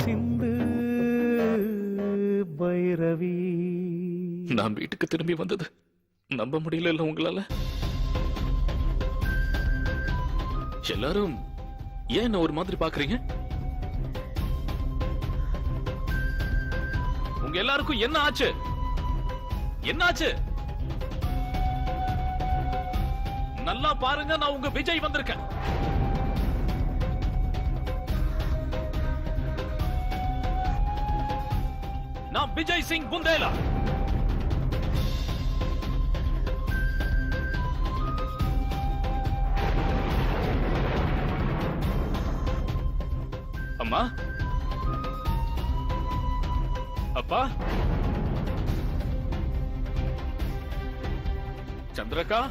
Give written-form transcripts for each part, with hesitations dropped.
சிந்து பைரவி. நான் வீட்டுக்கு திரும்பி வந்தது நம்ப முடியல உங்களால. எல்லாரும் ஏன் என்ன ஒரு மாதிரி பாக்குறீங்க? உங்க எல்லாருக்கும் என்ன ஆச்சு? என்ன ஆச்சு? நல்லா பாருங்க, நான் உங்க விஜய் வந்திருக்கேன். நான் விஜய் சிங் புந்தேலா. அம்மா, அப்பா, சந்திரகா,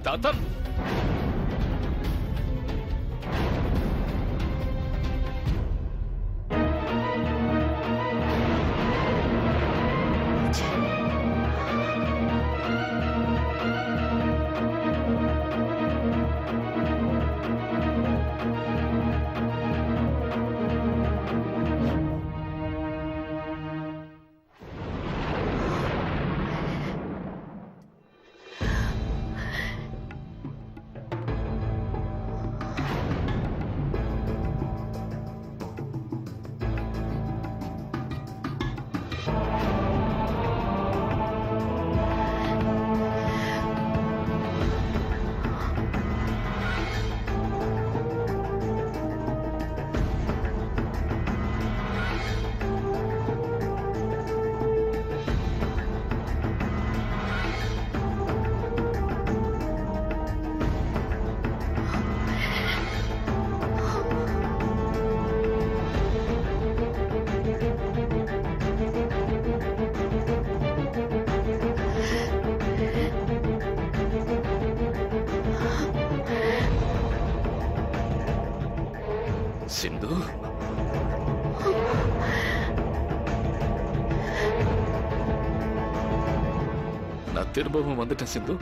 தாத்தன், சிந்து, நான் திரும்பவும் வந்துட்டேன் சிந்து.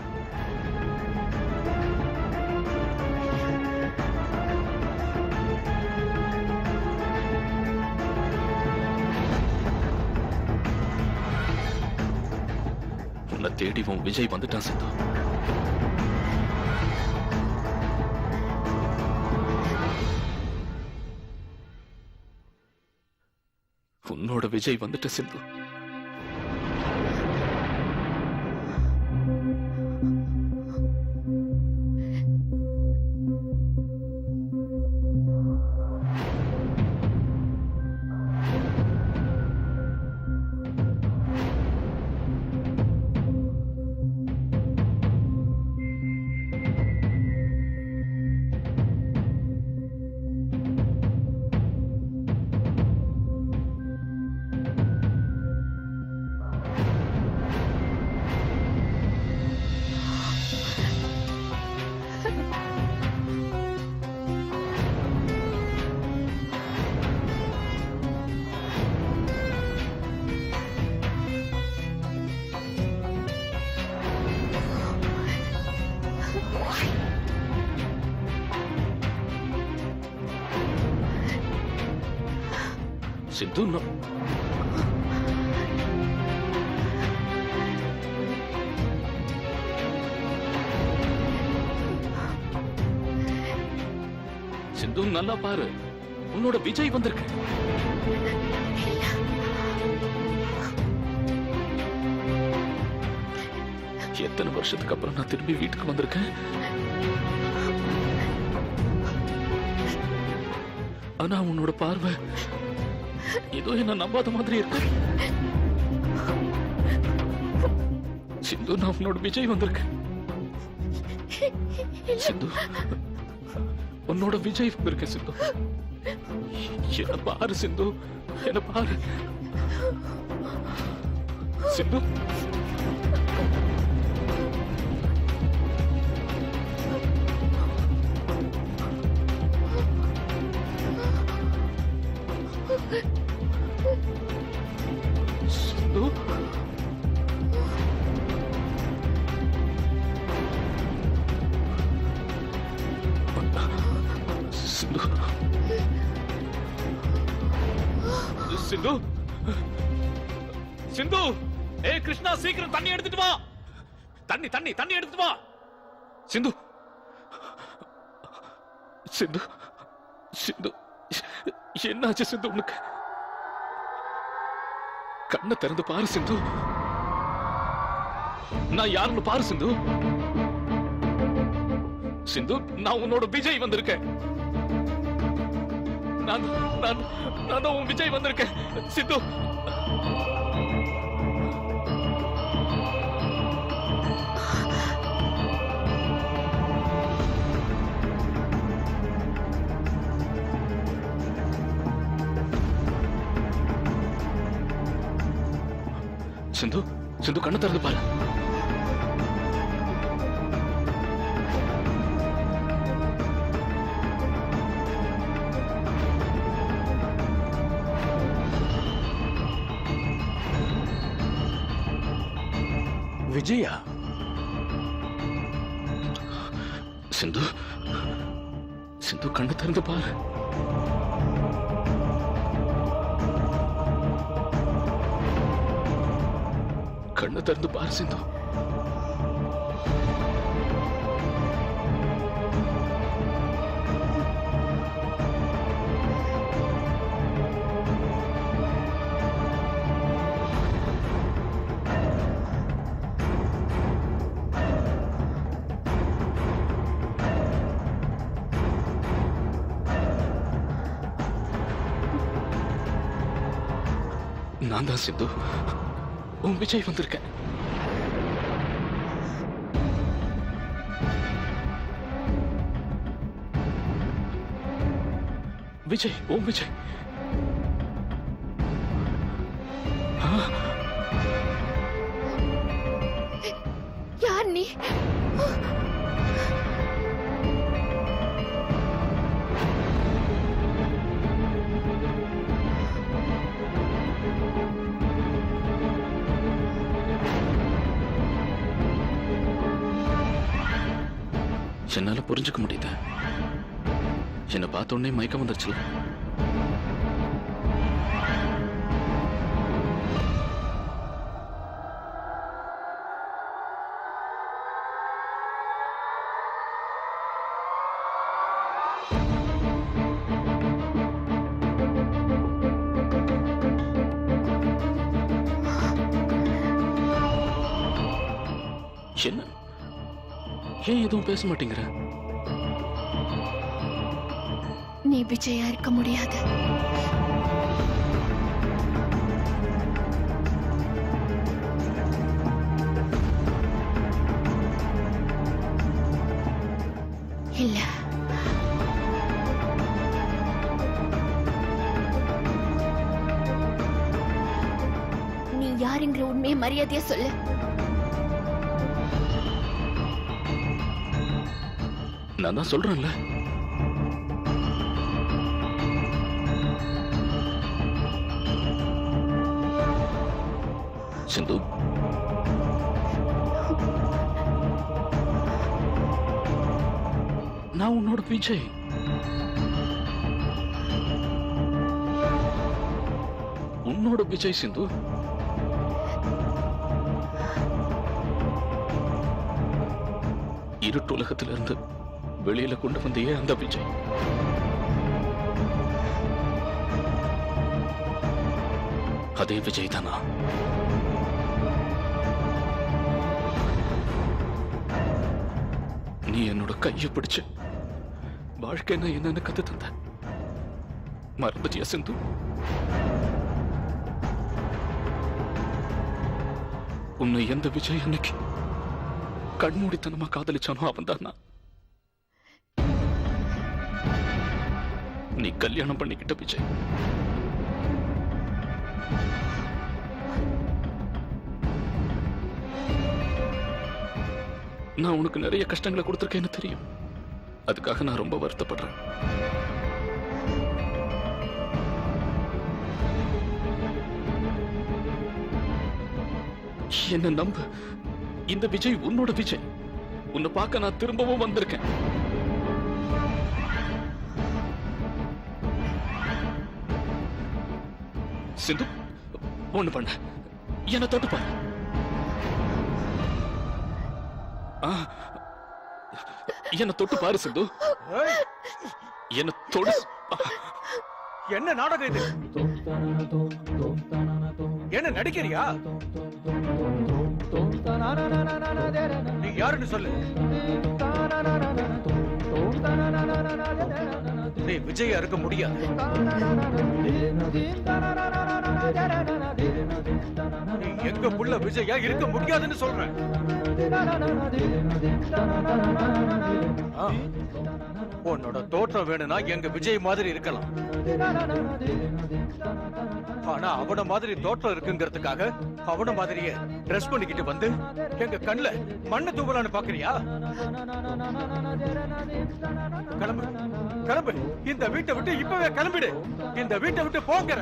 உன்னை தேடி உன் விஜய் வந்துட்டான் சிந்து. உன்னோட விஜய் வந்துட்ட சிந்து. சிந்து, சிந்து நல்லா பாரு, உன்னோட விஜய் வந்திருக்கு. எத்தனை வருஷத்துக்கு அப்புறம் நான் திரும்பி வீட்டுக்கு வந்திருக்கேன். ஆனா உன்னோட பார்வை ஏதோ என்ன நம்பாத மாதிரி இருக்கு. சிந்து, நான் உன்னோட விஜய் வந்திருக்கேன். சிந்து, உன்னோட விஜய் வந்திருக்கேன். சிந்து, என்ன பாரு சிந்து, என்ன பாரு சிந்து. சிந்து, சிந்து. சிந்து சிந்து ஏய் கிருஷ்ணா சீக்கிரம் தண்ணி எடுத்துட்டு வா தண்ணி தண்ணி தண்ணி எடுத்துட்டு வா சிந்து சிந்து சிந்து என்னாச்சு சிந்து உனக்கு கண்ணை திறந்து பாரு சிந்து நான் யாருன்னு பாரு சிந்து சிந்து நான் உன்னோட விஜய் வந்திருக்கேன் நான் உன் விஜய் வந்திருக்கேன் சிந்து சிந்து சிந்து கண்ணை திறந்து பாரு விஜயா சிந்து சிந்து கண்ணை திறந்து பாரு கண்ணை திறந்து பாரு சிந்து நான் தான் சிந்து உன் விஜய் வந்திருக்கேன் விஜய் ஓம் விஜய் யார் நீ என்னால புரிஞ்சுக்க முடியுது என்ன பார்த்த உடனே மயக்கம் வந்துருச்சுல என்ன ஏன் எதுவும் பேச மாட்டேங்கிற நீ விஜயா இருக்க முடியாது இல்ல நீ யாருங்கிற உண்மையை மரியாதையா சொல்லு நான் தான் சொல்றேன்ல சிந்து நான் உன்னோட விஜய் உன்னோட விஜய் சிந்து இருட்டு உலகத்திலிருந்து வெளியில கொண்டு வந்தியே அந்த விஜய் அதே விஜய் தானா நீ என்னோட கையை பிடிச்சு வாழ்க்கைன்னா என்னன்னு கத்து தந்த மறந்துட்டியா சிந்து உன்னை எந்த விஜய் அன்னைக்கு கண்மூடித்தனமா காதலிச்சானோ அவன் தான் நீ கல்யாணம் பண்ணிக்கிட்ட விஜய் நான் உனக்கு நிறைய கஷ்டங்களை கொடுத்திருக்கேன்னு தெரியும் அதுக்காக நான் ரொம்ப வருத்தப்படுறேன் என்ன நம்பு இந்த விஜய் உன்னோட விஜய் உன்னை பார்க்க நான் திரும்பவும் வந்திருக்கேன் சிந்து ஒண்ணு பண்ண என்ன தொட்டு பாரு. என்ன தொட்டு பாரு சிந்து. என்ன தொடு. என்ன நாடகம் இது? என்ன நடிக்கிறியா? நீ யாருன்னு சொல்லு. நீ விஜயா இருக்க முடியாது. நீ எங்க புள்ள விஜயா இருக்க முடியாதுன்னு சொல்றேன். உன்னோட தோற்றம் வேணும்னா எங்க விஜய் மாதிரி இருக்கலாம். ஆனா அவன மாதிரி தோற்றம் இருக்குங்கிறதுக்காக அவன மாதிரியே ட்ரெஸ் பண்ணிக்கிட்டு வந்து எங்க கண்ணுல மண்ணு தூவலான்னு பாக்குறியா? கிளம்பு கிளம்பு, இந்த வீட்டை விட்டு இப்பவே கிளம்பிடு. இந்த வீட்டை விட்டு போங்கிற.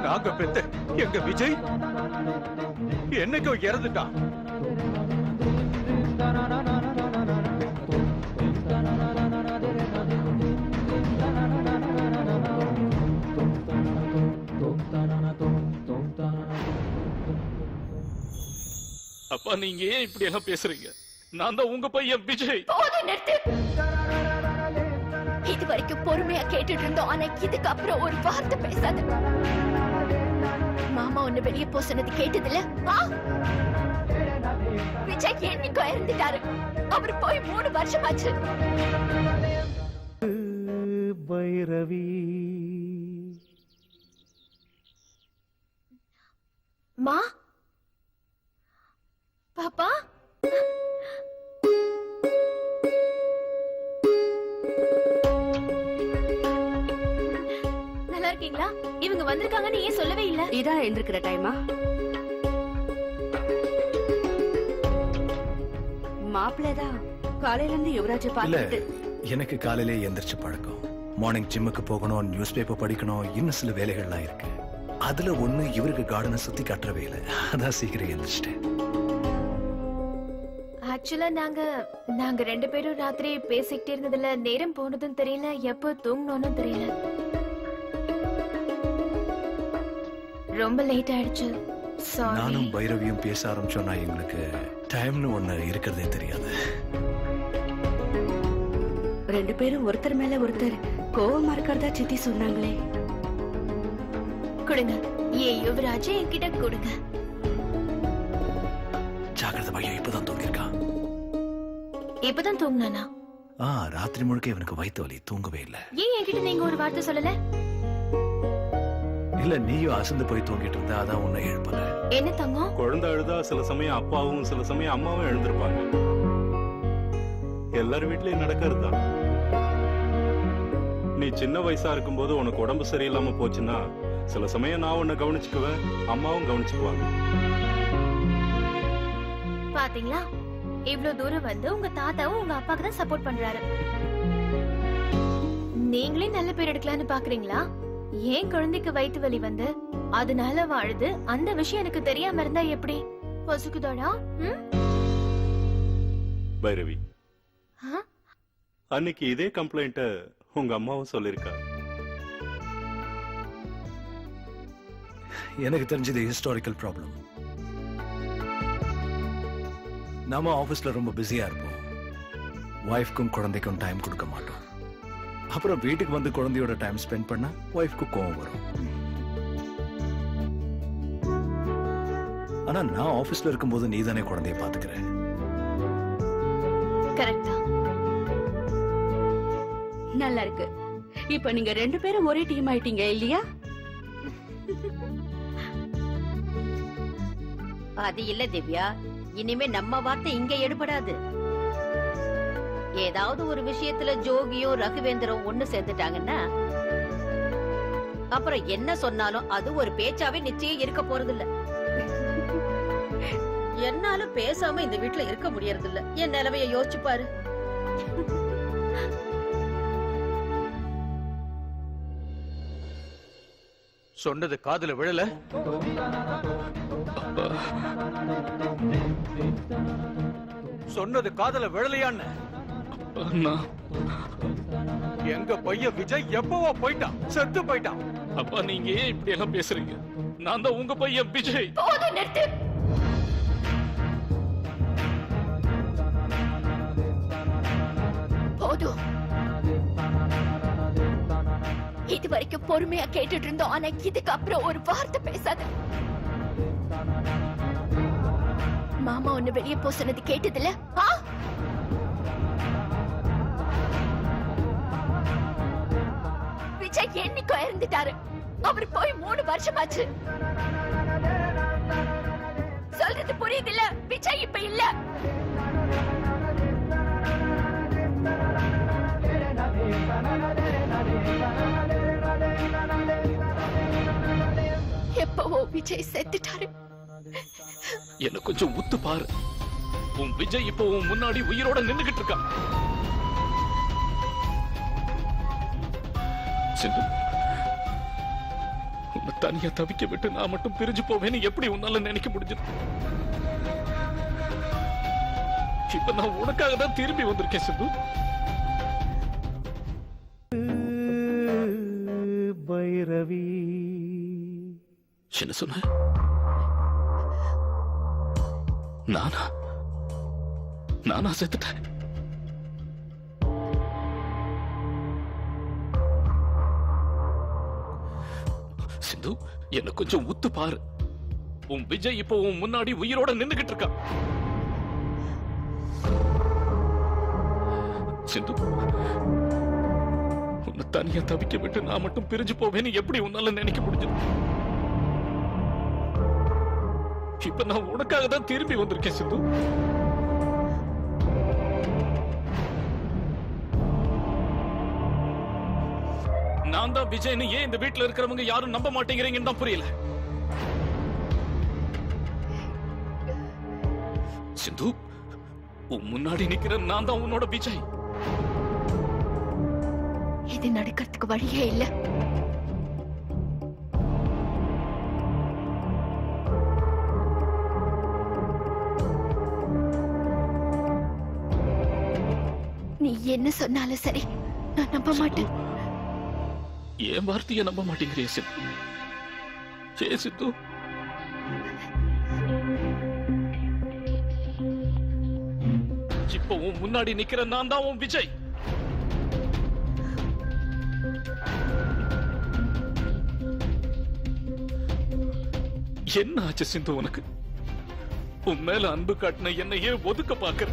நாங்க பெத்த எங்க விஜய் என்னைக்கோ இறந்துட்டான். அப்பா நீங்க ஏன் இப்படி எல்லாம் பேசுறீங்க? நான் தான் உங்க பையன் விஜய். போதும், நிறுத்து. இது வரைக்கும் பொறுமையா கேட்டுட்டு இருந்தோம். ஆனா இதுக்கு அப்புறம் ஒரு வார்த்தை பேசாத. மாமா ஒண்ணு வெளியே போ சொன்னது கேட்டதில்ல? விஜய் என்னைக்கோ இறந்துட்டாரு. அவர் போய் 3 வருஷமாச்சு. பைரவி மா, பாப்பா, நல்லா இருக்கீங்களா? இவங்க வந்திருக்காங்கன்னு ஏன் சொல்லவே இல்ல? இதான் எழுந்திருக்கிற டைமா? மாப்பிள்ளதான் காலையில இருந்து யுவராஜ பார்த்துட்டு. எனக்கு காலையிலே எந்திரிச்சு பழக்கம். மார்னிங் ஜிம்முக்கு போகணும், நியூஸ் பேப்பர் படிக்கணும், இன்னும் சில வேலைகள்லாம் இருக்கு. அதுல ஒண்ணு இவருக்கு கார்டனை சுத்தி கட்டுற வேலை. அதான் சீக்கிரம் எந்திரிச்சிட்டேன். ஆக்சுவலா நாங்க 2 பேரும் ராத்திரி பேசிக்கிட்டே இருந்ததுல நேரம் போனதும் தெரியல, எப்போ தூங்கணும்னு தெரியல. ரொம்ப லேட் ஆயிடுச்சு. சாரி. நானும் பைரவியும் பேச ஆரம்பிச்சோம்னா எங்களுக்கு டைம்னு ஒண்ணு இருக்கிறதே தெரியாது. 2 பேரும் ஒருத்தர் மேல ஒருத்தர் கோவமா இருக்கிறதா சித்தி சொன்னாங்களே. கொடுங்க. யுவராஜ் என்கிட்ட கொடுங்க. ஜாகிரதை பையன் இப்பதான் தூங்கிருக்கான். இப்பதான் தூங்கினானா? ராத்திரி முழுக்க இவனுக்கு வயிற்று வலி, தூங்கவே இல்ல. ஏன் என்கிட்ட நீங்க ஒரு வார்த்தை சொல்லல? இல்ல, நீயும் அசந்து போய் தூங்கிட்டு இருந்தா அதான் உன்னை எழுப்பல. என்ன தங்கம்? குழந்தை அழுதா சில சமயம் அப்பாவும் சில சமயம் அம்மாவும் எழுந்திருப்பாங்க. எல்லார் வீட்லயும் நடக்கிறது தான். நீ சின்ன வயசா இருக்கும்போது உனக்கு உடம்பு சரியில்லாம போச்சுன்னா சில சமயம் நான் உன்னை கவனிச்சுக்குவேன், அம்மாவும் கவனிச்சுக்குவாங்க. பாத்தீங்களா, இவ்வளவு தூரம் வந்து உங்க தாத்தாவும் உங்க அப்பாக்கு தான் சப்போர்ட் பண்றாரு. நீங்களே நல்ல பேர் எடுக்கலாம்னு பாக்குறீங்களா? ஏன் குழந்தைக்கு வயிற்று வலி வந்து அதனால வாழுது, அந்த விஷயம் எனக்கு தெரியாம இருந்தா எப்படி? பொசுக்குதோடா? பைரவி, அன்னைக்கு இதே கம்ப்ளைண்ட உங்க அம்மாவும் சொல்லிருக்கா. எனக்கு தெரிஞ்சது ஹிஸ்டாரிக்கல் ப்ராப்ளம். நாம ஆபீஸ்ல ரொம்ப பிஸியா இருப்போம். வைஃப்க்கும் குழந்தைக்கும் டைம் கொடுக்க மாட்டோம். அப்புறம் வீட்டுக்கு வந்து குழந்தையோட டைம் ஸ்பெண்ட் பண்ணா வைஃப்க்கு கோவம் வரும். ஆனா நான் ஆபீஸ்ல இருக்கும்போது நீ தானே குழந்தைய பாத்துக்கிற. கரெக்டா? நல்லா இருக்கு. இப்ப நீங்க 2 பேரும் ஒரே டீம் ஆயிட்டீங்க இல்லையா? அது இல்ல திவ்யா, இனிமே நம்ம வார்த்தை இங்க எடுபடாது. ஏதாவது ஒரு விஷயத்துல ஜோகியும் ரகுவேந்தரும் ஒண்ணு சேர்ந்துட்டாங்கன்னா அப்புறம் என்ன சொன்னாலும் அது ஒரு பேச்சாவே நிச்சயம் இருக்க போறது இல்ல. என்னாலும் பேசாம இந்த வீட்டுல இருக்க முடியறது இல்ல. என் நிலைமைய யோசிச்சு பாரு. சொன்னது காதுல விழல. சொன்னது காதுல விழலையான்னு எங்க பையன் விஜய் எப்பவோ போயிட்டான், செத்து போயிட்டான். அப்பா நீங்க ஏன் இப்படி எல்லாம் பேசுறீங்க? நான் தான் உங்க பையன் விஜய். போதும், நிறுத்து. போதும். இது வரைக்கும் பொறுமையா கேட்டுட்டு இருந்தோம், ஆனா இதுக்கு அப்புறம் ஒரு வார்த்தை பேசாத. மாமா ஒண்ணு வெளியே போ சொன்னது கேட்டதில்ல? விஜய் என்னைக்கோ இறந்துட்டாரு. அவர் போய் 3 வருஷமாச்சு. சொல்றது புரியுதுல்ல? விஜய் இப்ப இல்ல. எப்பவோ விஜய் செத்துட்டாரு. என்ன கொஞ்சம் உத்து பாரு. உன் விஜய் இப்போ உன் முன்னாடி உயிரோட நின்னுகிட்டு இருக்கான். சிந்து, உன்னை தனியா தவிக்க விட்டு நான் மட்டும் பிரிஞ்சு போவேன்னு எப்படி உன்னால நினைக்க முடிஞ்சது? இப்ப நான் உனக்காக தான் திரும்பி வந்திருக்கேன் சிந்து. பைரவி என்ன சொன்ன? நானா செத்துட்டேன்? சிந்து, என்ன கொஞ்சம் உத்து பாரு. உன் விஜய் இப்போ உன் முன்னாடி உயிரோட நின்னுகிட்டு இருக்கான். சிந்து, உன்னை தனியா தவிக்க விட்டு நான் மட்டும் பிரிஞ்சு போவேன்னு எப்படி உன்னால நினைக்க முடிஞ்சது? இப்ப நான் உனக்காக தான் திரும்பி வந்திருக்கேன் சிந்து. நான் தான் விஜய்னு ஏன் இந்த வீட்டுல இருக்கிறவங்க யாரும் நம்ப மாட்டேங்கிறீங்கன்னு தான் புரியல. சிந்து, உன் முன்னாடி நிக்கிற நான் தான் உன்னோட விஜய். இது நடக்கிறதுக்கு வழியே இல்ல. நீ என்ன சொன்னாலும் சரி, நான் நம்ப மாட்டேன். என் வார்த்தையை நம்ப மாட்டேங்கிறிய சிந்து? ஏ சிந்து, இப்போ உன் முன்னாடி நிக்கிற நான் தான் உன் விஜய். என்ன ஆச்சு சிந்து உனக்கு? உன் மேல அன்பு காட்டின என்னையே ஒதுக்க பாக்குற.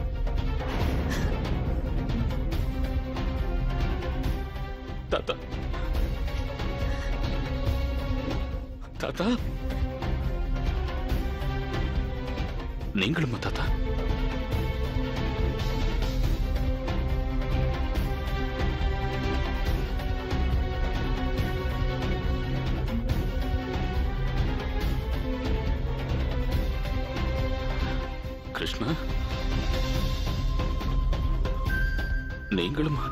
தாத்தா, தாத்தா, நீங்களுமா தாத்தா? கிருஷ்ணா, நீங்களுமா?